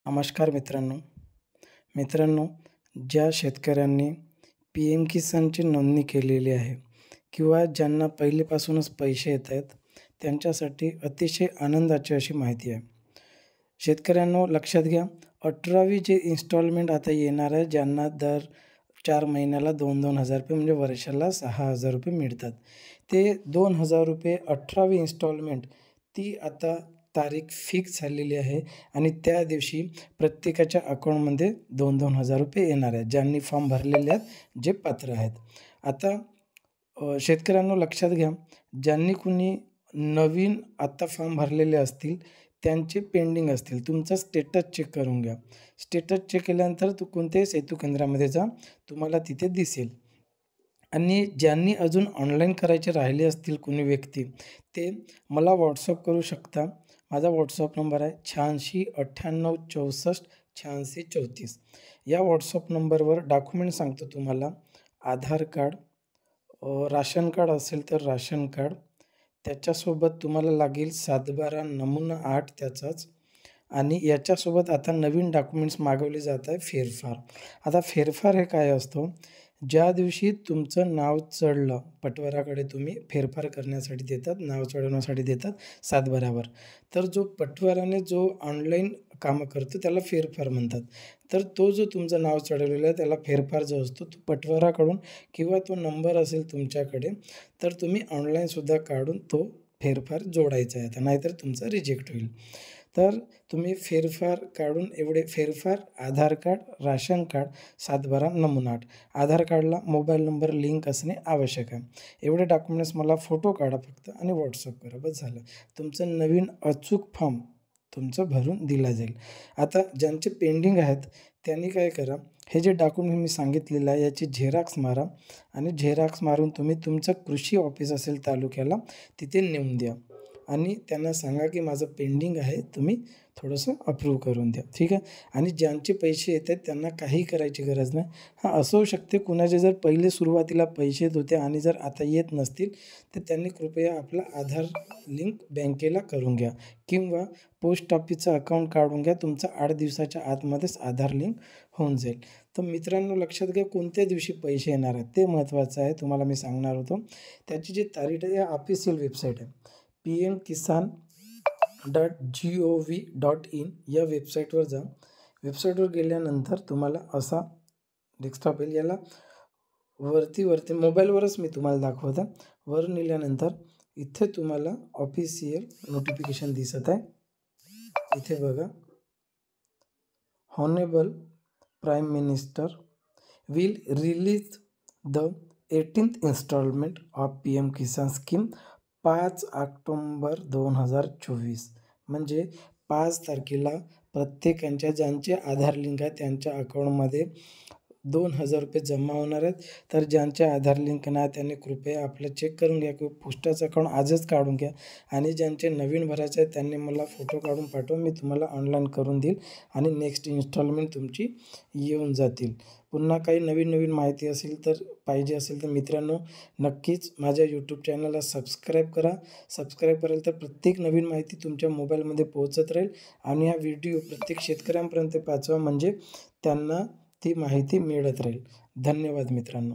नमस्कार मित्रांनो, ज्या शेतकऱ्यांनी पी एम किसानची नोंदणी केलेली आहे किंवा ज्यांना पहिलेपासूनच पैसे येत आहेत, त्यांच्यासाठी अतिशय आनंदाची अशी माहिती आहे. शेतकऱ्यांनो लक्षात घ्या, 18वी जे इन्स्टॉलमेंट आता येणार आहे, ज्यांना दर 4 महिन्याला 2-2 हजार रुपये म्हणजे वर्षाला 6,000 रुपये मिळतात. ते 2,000 रुपये 18वी इन्स्टॉलमेंट ती आता तारीख फिक्स झालेली आहे आणि त्या दिवशी प्रत्येकाच्या अकाउंटमध्ये 2-2 हजार रुपये येणार आहेत, ज्यांनी फॉर्म भरलेले आहेत, जे पात्र आहेत. आता शेतकऱ्यांनो लक्षात घ्या, ज्यांनी कुणी नवीन आत्ता फॉर्म भरलेले असतील, त्यांचे पेंडिंग असतील, तुमचा स्टेटस चेक करून घ्या. स्टेटस चेक केल्यानंतर कोणत्याही सेतू केंद्रामध्ये जा, तुम्हाला तिथे दिसेल. आणि ज्यांनी अजून ऑनलाईन करायचे राहिले असतील कोणी व्यक्ती, ते मला व्हॉट्सअप करू शकता. माझा व्हॉट्सअप नंबर आहे 869864 8634. या व्हॉट्सअप नंबरवर डॉक्युमेंट सांगतो तुम्हाला. आधार कार्ड, राशन कार्ड असेल तर राशन कार्ड, त्याच्यासोबत तुम्हाला लागेल 7/12 नमुना 8 त्याचाच. आणि याच्यासोबत आता नवीन डॉक्युमेंट्स मागवले जात आहे फेरफार. आता फेरफार हे काय असतो, ज्या दिवशी तुमचं नाव चढलं पटवाराकडे, तुम्ही फेरफार करण्यासाठी देतात, नाव चढवण्यासाठी देतात 7/12वर. तर जो पटवाराने जो ऑनलाईन कामं करतो त्याला फेरफार म्हणतात. तर तो जो तुमचं नाव चढवलेलं आहे त्याला फेरफार जो असतो तो पटवाराकडून किंवा तो नंबर असेल तुमच्याकडे, तर तुम्ही ऑनलाईनसुद्धा काढून तो फेरफार जोडायचा आहे, नाहीतर तुमचा रिजेक्ट होईल. तर तुम्ही फेरफार काढून एवढे फेरफार, आधार कार्ड, राशन कार्ड, 7/12 नमुना 8. आधार कार्डला मोबाईल नंबर लिंक असणे आवश्यक आहे. एवढे डॉक्युमेंट्स मला फोटो काढा फक्त आणि व्हॉट्सअप करा, बस झालं. तुमचं नवीन अचूक फॉर्म तुमचं भरून दिला जाईल. आता ज्यांचे पेंडिंग आहेत त्यांनी काय करा, हे जे डॉक्युमेंट मी सांगितलेलं आहे याची झेरॉक्स मारा आणि झेरॉक्स मारून तुम्ही तुमचं कृषी ऑफिस असेल तालुक्याला, तिथे नेऊन द्या आणि त्यांना सांगा की माझं पेंडिंग आहे, तुम्ही थोडंसं अप्रूव्ह करून द्या, ठीक आहे. आणि ज्यांचे पैसे येत आहेत त्यांना काही करायची गरज नाही. असं होऊ शकते कुणाचे जर पहिले सुरुवातीला पैसे येत होते आणि जर आता येत नसतील, तर त्यांनी कृपया आपला आधार लिंक बँकेला करून घ्या किंवा पोस्ट ऑफिसचं अकाउंट काढून घ्या. तुमचं 8 दिवसाच्या आतमध्येच आधार लिंक होऊन जाईल. तर मित्रांनो लक्षात घ्या, कोणत्या दिवशी पैसे येणार आहेत ते महत्त्वाचं आहे, तुम्हाला मी सांगणार होतो. त्याची जी तारीख आहे, या ऑफिशियल वेबसाईट आहे pmkisan.gov.in. या वेबसाईटवर जा. वेबसाईटवर गेल्यानंतर तुम्हाला असा डेस्कटॉप येईल. याला वरती मोबाईलवरच मी तुम्हाला दाखवत आहे. वर नेल्यानंतर इथे तुम्हाला ऑफिशियल नोटिफिकेशन दिसत आहे. इथे बघा, honourable prime minister will release the 18th instalment of PM Kisan scheme 5 October 2024. म्हणजे 5 तारखेला प्रत्येकाच्या ज्यांचे आधार लिंक आहे त्यांच्या अकाउंटमध्ये 2,000 रुपये जमा होणार आहेत. तर ज्यांचे आधार लिंक नाही त्यांनी कृपया आपलं चेक करून घ्या किंवा पोस्टाचं अकाउंट आजच काढून घ्या. आणि ज्यांचे नवीन भरायचे आहेत त्यांनी मला फोटो काढून पाठवा, मी तुम्हाला ऑनलाईन करून देईल आणि नेक्स्ट इन्स्टॉलमेंट तुमची येऊन जातील. पुन्हा काही नवीन माहिती असेल तर पाहिजे असेल तर मित्रांनो नक्कीच माझ्या यूट्यूब चॅनलला सबस्क्राईब करा. सबस्क्राईब कराल तर प्रत्येक नवीन माहिती तुमच्या मोबाईलमध्ये पोहोचत राहील आणि हा व्हिडिओ प्रत्येक शेतकऱ्यांपर्यंत पोहोचवा, म्हणजे त्यांना ती माहिती मिळत राहील. धन्यवाद मित्रांनो.